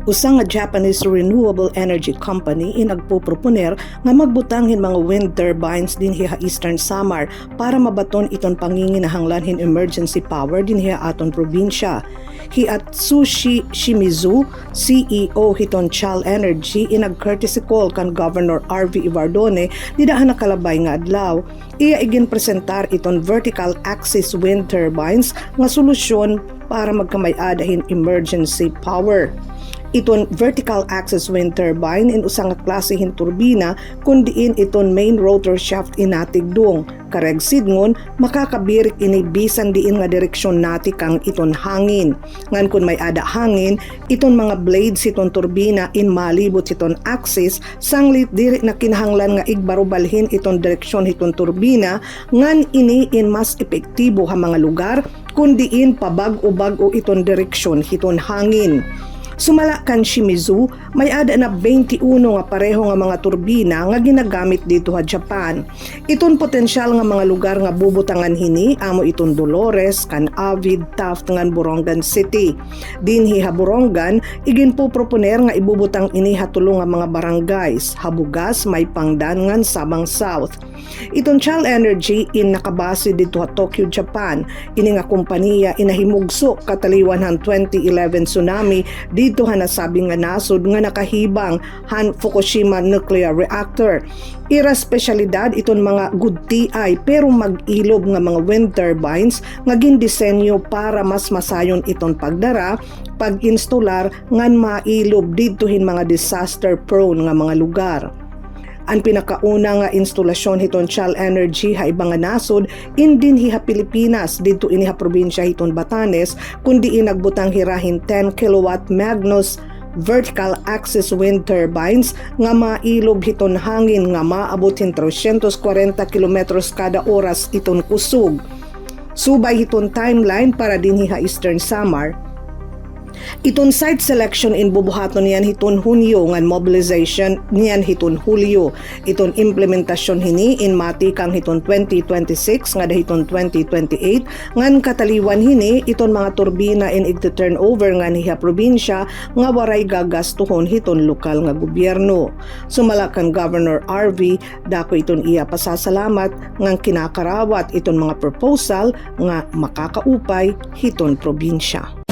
Usa nga Japanese renewable energy company inagpoproponer nga magbutanghin mga wind turbines dinhi Eastern Samar para mabaton iton panginginahanglanhin emergency power dinhi aton probinsya. Hiatsushi Shimizu, CEO hiton Chal Energy, inag-courtesy call kan Governor R.V. Ivardone didahan nakalabay nga adlaw. Iya iginpresentar iton vertical axis wind turbines nga solusyon para magkamay-adahin emergency power. Iton vertical axis wind turbine in usang klasehin turbina kundiin iton main rotor shaft inatigdong. Kareg sidngon makakabirik ini bisan diin nga direksyon nati kang iton hangin. Ngan kun may ada hangin, iton mga blades iton turbina in malibot iton axis sanglit diri na kinahanglan nga igbarubalhin iton direksyon iton turbina ngan ini in mas epektibo ha mga lugar kundiin pabag-o iton direksyon iton hangin. Sumala kan Shimizu, may ada na 21 nga pareho nga mga turbina nga ginagamit dito sa Japan. Iton potensyal nga mga lugar nga bubutangan hini amo iton Dolores, kan Avid, Taft ngan Borongan City. Dinhi ha Borongan, iginpoproponer nga ibubutang ini hatulong nga mga barangays, Habugas, Maypangdan ngan Sabang South. Iton Chal Energy in nakabase dito sa Tokyo, Japan. Ini nga kompanya inahimugso kataliwan han 2011 tsunami dito nasabi nga nasod nga nakahibang han Fukushima nuclear reactor. Ira spesyalidad iton mga good TI pero mag-ilob nga mga wind turbines nga gindisenyo para mas masayon iton pagdara, pag-instalar ngan mailob ditohin mga disaster prone nga mga lugar. Ang pinakauna nga instalasyon hiton Chal Energy ha ibang nga nasod indin hiha Pilipinas dito iniha probinsya hiton Batanes kundi nagbutang hirahin 10 kilowatt Magnus vertical axis wind turbines nga mailob hiton hangin nga maabot 340 kilometros kada oras iton kusog. Subay hiton timeline para dinhi Eastern Samar. Iton site selection in bubuhaton niyan hiton Hunyo ngan mobilization niyan hiton Hulyo. Iton implementasyon hini in mati kang hiton 2026 nga dahiton 2028 ngan kataliwan hini iton mga turbina in igte-turnover nga niya probinsya nga waray gagastuhon hiton lokal nga gobyerno. Sumala kan Governor RV dako iton iya pasasalamat ngang kinakarawat iton mga proposal nga makakaupay hiton probinsya.